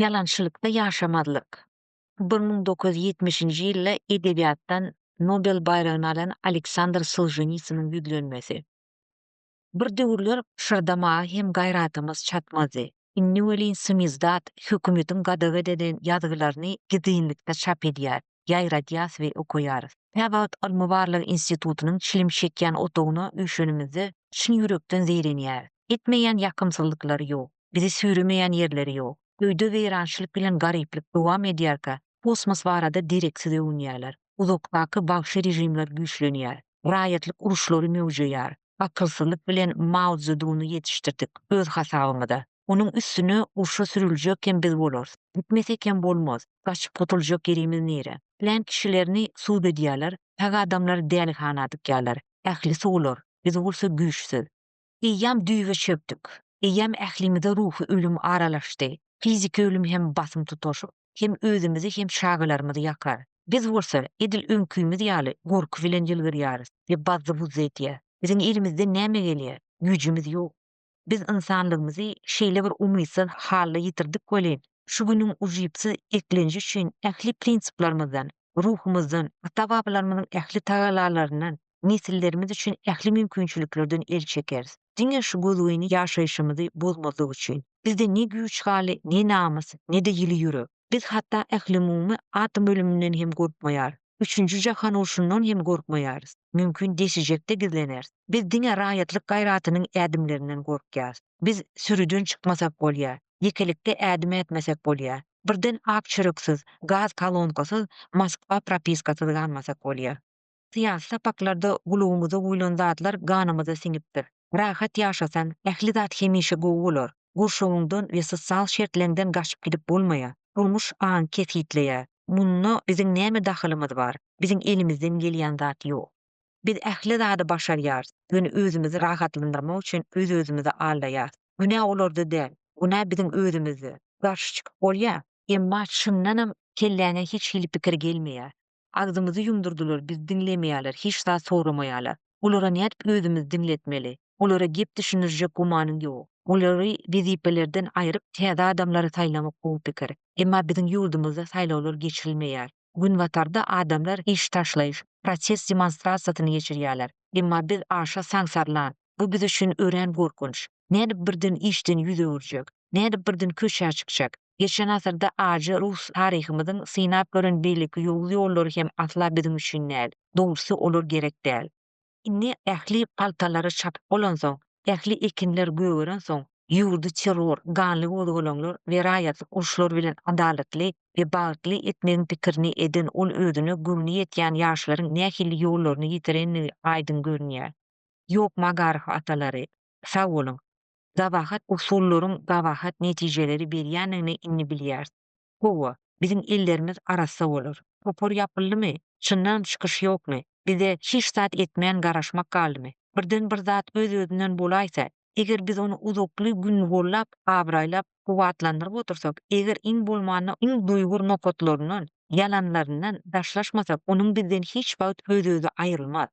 Yalançylykda ýaşamazlyk. 1970-nji ýylda edebiýatdan Nobel bayragyny alan Aleksandr Soljenitsynyň ýüzlenmesi. Bir döwürler şırdamaga hem gaýratymyz çatmazdy. Inni welin symyzdat hökümetiň gadaga eden ýazgylaryny gidinlikde çap edýär, ýaýradýas we okuýarys. Häbat Almybarlyk institutynyň çilim çekýän otagyna üşenimizde çyn ýürekden zeýrenýär. Etmeýän ýakymsızlyklary ýok, bizi sürümeýän ýerleri ýok. Öýde weýrançylyk bilen garyplyk dowam edýärkä, kosmos barada direksiz öwnýärler. Uzakdaky bagşy rejimler güýçlenýär. Raýatlyk uruşlary mewjudýar. Akylsızlyk bilen Mao Zedong'u yetiştirdik öz hasabymyza. Onuň üstüne urşa sürüljek hem biz bolars. Gitmesek hem bolmaz. Gaçyp gutuljak yerimiz nere? Bilen kişilerini suud edýärler, täze adamlar dälihana dykýarlar. Ählisi olar, biz bolsa güýçsiz. Eýýäm düýbe çöpdük. Eýýäm ählimize ruhy ölüm aralaşdy. Fiziki ölüm hem basym tutar, hem özümizi hem şagylarymyzy ýakar. Biz bolsa edil öňküýmiz ýaly gorky bilen ýylgyrýarys we bazzy buz etýär. Biziň elimizde näme gelýär? Güýjümiz ýok. Biz insanlygymyzy şeýle bir umysyz halda ýitirdik welin. Şu günüň ujypsy eklenji üçin ähli prinsiplarymyzdan, ruhumyzdan, ata-babalarymyzyň ähli tagalalaryndan, nesillerimiz üçin ähli mümkinçiliklerden el çekeriz. Diňe şu gözüni ýaşaýşymyzy bozmazlyk üçin. Bizde ne güýç haly, ne namys, ne de ýyly ýürek. Biz hatda ähli mumy atom ölümünden hem gorkmaýar. Üçüncü jahan urşundan hem gorkmaýarys. Mümkin desijekde gizleneriz. Biz diňe raýatlyk gaýratynyň ädimlerinden gorkýarys. Biz sürüden çykmasak bolýar. Yekelikde ädim etmesek bolýar. Birden ak çyryksiz, gaz kolonkasyz, Moskwa propiskasyz galmasak bolýar. Syýasy sapaklarda gulugymyza goýulan zatlar ganymyza siňipdir. Rahat ýaşasan, ähli zat hemişe gowy bolar. Gurşawyňdan we sosial şertlerinden gaçyp gidip bolmaýar. Durmuş aň kesitleýär. Munna biziň näme dahylymyz bar? Biziň elimizden gelýän zat ýok. Biz ähli zady başarýarys. Güni özümizi rahatlandyrmak üçin öz-özümizi aldaýar. Günä olarda däl. Günä biziň özümizde. Garşy çykyp bolýar. Emma şundanam kelläňe hiç hili pikir gelmeýär. Agzymyzy ýumdurdylar, biz dinlemeýärler, hiç zat soramaýarlar. Olara nädip özümizi dinletmeli? Olara gep düşünürjek gumanyň ýok. Olary wezipelerden aýryp täze adamlary saýlamak bu pikir. Emma biziň ýurdumyzda saýlawlar geçirilmeýär. Gün batarda adamlar iş taşlaýyş, protest demonstrasiýasyny geçirýärler. Emma biz aşa saňsarlan. Bu biz üçin ören gorkunç. Nädip birden işden ýüze öwürjek? Nädip birden köşe çykjak? Geçen asyrda ajy Rus taryhymyzyň synap gören beýleki ýollary hem asla bizim üçin näl. Dogrusu olar gerek däl. Inni ähli paltalary çapyp bolan soň, ähli ekinler göweren soň, ýurdu terror, ganly godagalaňlar we raýatlyk urşlar bilen adaletli we bagly etmegiň pikirini eden ol özüne gümni ýetýän ýaşlaryň nähili ýollaryny ýitirenini aýdyn görünýär. Ýok magarh atalary, sag bolun. Gabahat usullaryň gabahat netijeleri berýänini inni bilýär. Gowa, biziň ellerimiz arassa bolar. Topor ýapyldymy? Çyndan çykyş ýokmy? Bize hiç zat etmeýän garaşmak galdymy? Birden bir zat öz-özünden bolaýsa, eger biz onu uzakly gün gollap, abraýlap, kuwatlandyryp otursak, eger iň bolmany iň duýgur nokatlarynyň, yalanlaryndan daşlaşmasak, onuň bizden hiç wagt öz-özü aýrylmaz.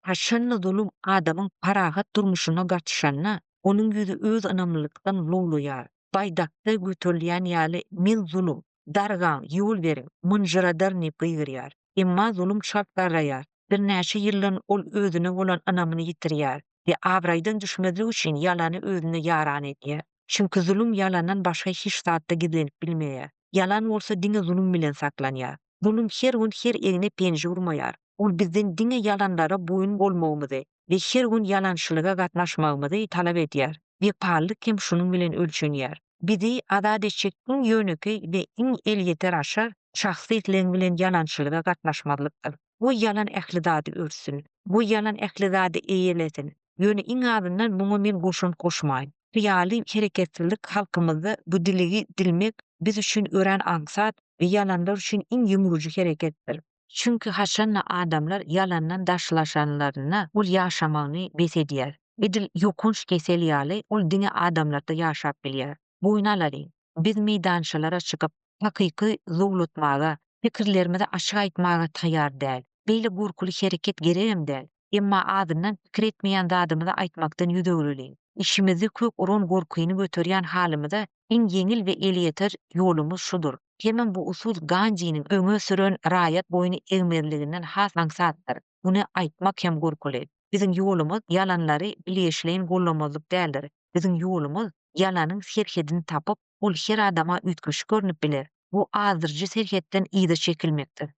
Haşynny zulüm adamyň parahat durmuşyna gatşanna, onuň ýüzi öz ynamlylykdan lowlaýar. Baýdakda götürilýän ýaly men zulüm, dargan, ýol berin, mınjyradar ne gyrýar. Emma zulüm çap garaýar. Bir näçe ýyldan ol özüne bolan ynamyny ýitirýär we abraýdan düşmezlik üçin ýalany özüne ýaran edýär. Çünki zulüm yalandan başga hiç zatda gizlenip bilmeýär. Yalan bolsa diňe zulüm bilen saklanýar. Zulüm her gün her egne penje urmaýar. Ol bizden diňe yalanlara boyun bolmagymyzy we her gün yalançylyga gatnaşmagymyzy talap edýär. We palyk hem şunuň bilen ölçenýär. Bizi azad etjekdiň ýöneki we iň el ýeter aşar şahsy itleň bilen yalançylyga gatnaşmazlykdyr. Bu yalan ähli zady örsün. Bu yalan ähli zady eýelesin. Ýöne iň azyndan buňa men goşun koşmaýyn. Reali hereketsizlik halkymyzda bu diligi dilmek biz üçin ören aňsat we yalanlar üçin iň ýumruji hereketdir. Çünki haşanna adamlar yalandan daşlaşanlaryna ol ýaşamagyny bes edýär. Edil ýokunç kesel ýaly ol diňe adamlarda ýaşap bilýär. Boyun aladyň. Biz meýdançylara çykyp hakyky zowlatmaga, pikirlerimizi açyk aýtmaga taýýar däl. Beýle gurkulu hereket geregem däl. Emma adından pikir etmeýän zadymyzy aýtmakdan ýüze örelim. işimizi kök uran gorkyny göterýän halymyza iň yeňil we elýeter ýolumuz şudur. Hemem bu usul Ganji'nin öňe süren raýat boýuny egmerliginden has maksatdyr. Muny aýtmak hem gorkly. Biziň ýolumuz yalanlary bileşleýän gollamazlyk däldir. Biziň ýolumuz ýalanyň serhedini tapyp, ol her adama üýtgüç görnüp biler. Bu azyrjy serhetden ýyda çekilmekdir.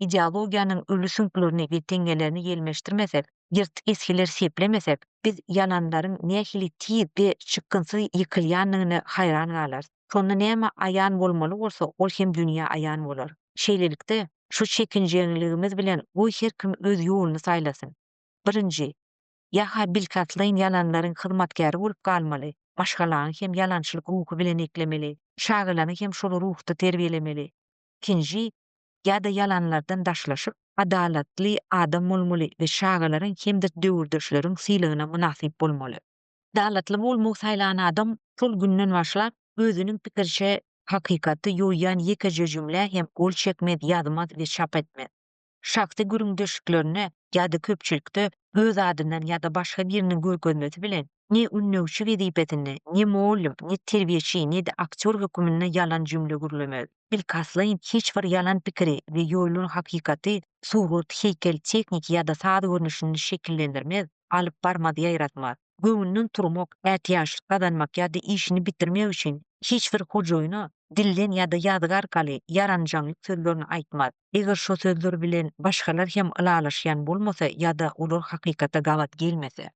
Ideologiýanyň ölü süňklerini we teňgelerini gelmeşdirmesek, ýyrtyk eskiler seplemesek, biz yalanlaryň nähili tiz we çykynsyz ýykylýanlygyna haýran galar. Şonda näme aýan bolmaly bolsa, ol hem dünýä aýan bolar. Şeýlelikde şu çekinjeligimiz bilen bu her kim öz ýoluny saýlasyn. Birinji, ýa-ha bilkatlaýyn yalanlaryň hyzmatkäri bolup galmaly. Başgalaryň hem yalançylyk ruhy bilen eklemeli, şagylany hem şol ruhda terbiýelemeli. İkinji, ýa-da yalanlardan daşlaşyp, adalatly adam bolmaly we şagalaryn hemde döwürdeşleriň sylygyna munasyp bolmaly. Adalatly bolmak saýlan adam şol günden başlap özüniň pikirçe hakykaty ýoýan ýekeje jümle hem gol çekmez, ýazmaz we çap etmez. Şahsy görüňdeşiklerini ýa-da köpçülikde öz adyndan ýa-da başga biriniň görkezmesi bilen ne ünnöwçi wezipetinde, ne muallim, ne terbiýeçi, ne de aktyor höküminde yalan jümle gürlemez. Bilkaslaýyn hiç bir yalan pikiri we ýoýulan hakykaty surat, heýkel, teknik ýa-da saz görnüşini şekillendirmez, alyp barmaz, ýaýratmaz. Göňünden turmak, ätýaş gazanmak ýa-da işini bitirmek üçin hiç bir hojoýuna dilden ýa-da ýazgy arkaly yaranjanlyk sözlerini aýtmaz. Eger şo sözler bilen başgalar hem ylalaşýan bolmasa ýa-da olar hakykata gawat gelmese,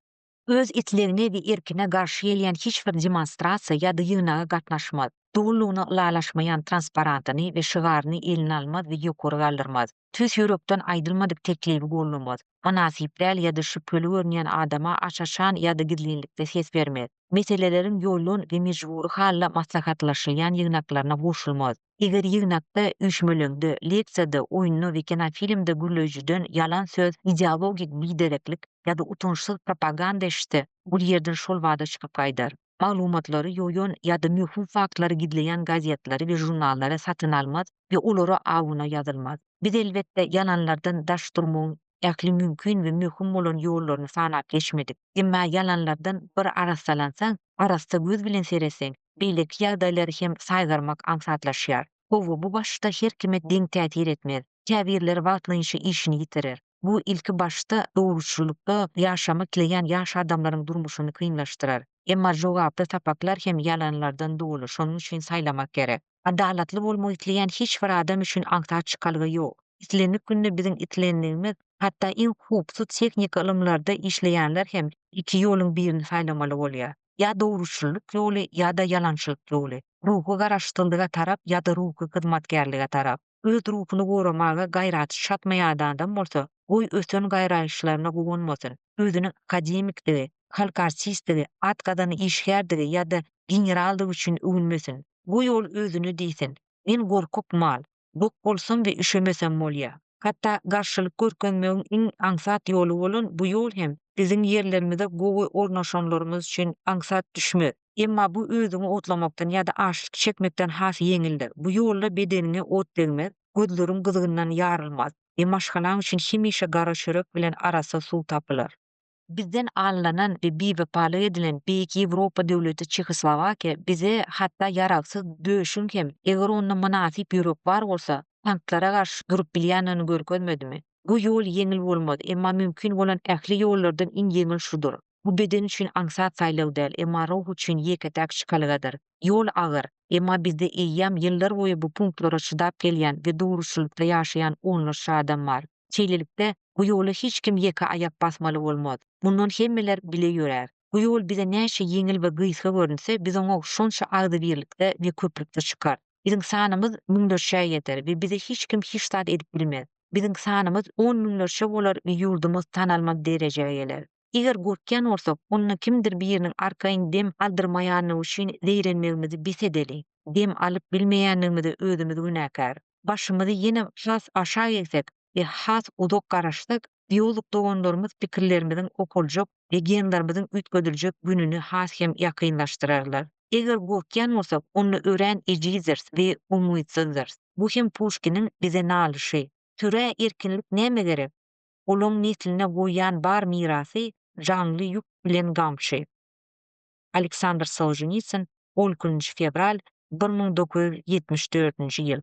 öz itlegine we erkine garşy gelýän hiç bir demonstrasiýa ýa-da ýygynaga gatnaşmaz. Dogulugyna ylalaşmaýan transparantyny we şygaryny eline almaz we ýokary galdyrmaz. Tüs ýürekden aýdylmadyk teklibi gollamaz. Manasip däl ýa-da şüpheli görnýän adama açaşan ýa-da gizlilikde ses bermez. Meseleleriň ýolun we mejburi halla maslahatlaşylýan ýygnaklaryna goşulmaz. Eger ýygnakda üýşmeleňde, leksiýada, oýunda we kinofilmde gürleýjiden yalan söz, ideologik bidereklik ýa-da utançsyz propaganda eşitse, bu ýerden şol wada çykyp gaýdar. Maglumatlary ýoýan ýa-da mühim faktlary gizleýän gazetlary we jurnallary satyn almaz we olara awuna ýazylmaz. Biz elbetde yalanlardan daş durmagyň ähli mümkin we mühim bolan ýollaryny sanap geçmedik. Emma yalanlardan bir arassalansaň, arasta göz bilen sereseň, beýleki ýagdaýlary hem saýgarmak aňsatlaşýar. Howa bu başda her kime deň täsir etmez. Käbirler wagtlaýynça işini ýitirer. Bu ilki başta dogruçulukda ýaşamak dileýän ýaş adamlaryň durmuşyny kynlaşdyrar. Emma jogaply tapaklar hem yalanlardan dolu, şonuň üçin saýlamak gerek. Adalatly bolmak dileýän hiç bir adam üçin aňsat çykalygy ýok. İtlenip günde biziň itlenligimiz, hatda iň hupsuz teknik ilmlarda işleýänler hem iki ýoluň birini saýlamaly bolýar. Ya dogruçuluk ýoly ýa-da yalançylyk ýoly. Ruhy garaşdyryldyga tarap ýa-da ruhy hyzmatgerlige tarap. Öz ruhuny goramaga gaýraty şatmaýan adam bolsa, goý ösen gaýraýyşlaryna gowanmasyn. Özüniň akademikligi, halk artistligi, atgadany işgärdigi ýa-da generaldygy üçin övünmesin. Bu ýol özüni diýsin. Men gorkak mal, dok bolsam we üşemesem bolýar. Hatda garşylyk görkezmegiň iň aňsat ýoly bolan bu ýol hem biziň ýerlerimizde gowy ornaşanlarymyz üçin aňsat düşmez. Emma bu özüňi otlamakdan ýa-da açlyk çekmekden has ýeňildir. Bu ýolda bedenine ot degmez, gözleriň gyzygyndan ýarylmaz. Başgalaryň üçin hemişe gara çörek bilen arasa suw tapylar. Bizden anlanan ve biwepalyk edilen Beýik Ýewropa döwleti Çekoslowakiýa bize hatda ýaragsyz döşüň hem eger onda manasyp ýürek bar bolsa, tanklara garşy durup bilýänini görkezmedimi? Bu ýol ýeňil bolmaz, emma mümkin bolan ähli ýollardan iň ýeňil şudur. Bu beden üçin aňsat saýlaw däl, emma ruh üçin ýeketäk çykalygadyr. Ýol agyr, emma bizde eýýäm ýyllar boýy bu punktlara çydap gelýän we dogruçulukda ýaşaýan onlarça adam bar. Çeýlelikde bu ýoly hiç kim ýeke ayak basmaly bolmaz. Bundan hemmeler bile ýörer. Bu ýol bize näçe ýeňil we gysga görünse, biz oňa şonça agdy birlikde we köprükde çykar. Biziň sanymyz müňlerçe ýeter we bize hiç kim hiç zat edip bilmez. Biziň sanymyz 10 müňlerçe bolar we ýurdumyz tanalmaz derejege geler. Eger gorkýan bolsak, onda kimdir bir ýeriniň arkaýyn dem aldyrmaýanyny üçin zeýrenmegimizi bisedeli. Dem alyp bilmeýänligimizi özümiz günäkär. Başymyzy ýene has aşağı ýeksek we has uzak garaşsak, biolog doganlarymyz pikirlerimizin okuljak we genlerimizin üýtgediljek gününi has hem ýakynlaşdyrarlar. Eger gorkýan bolsak, onu ören ejizdir we umytsyzdyr. Bu hem Pushkinin bize nalyşy. Türe erkinlik näme gerek? Olaň nesline goýan bar mirasy janly ýük bilen gamçy. Aleksandr Soljenitsin 12 fevral 1974-ýyl.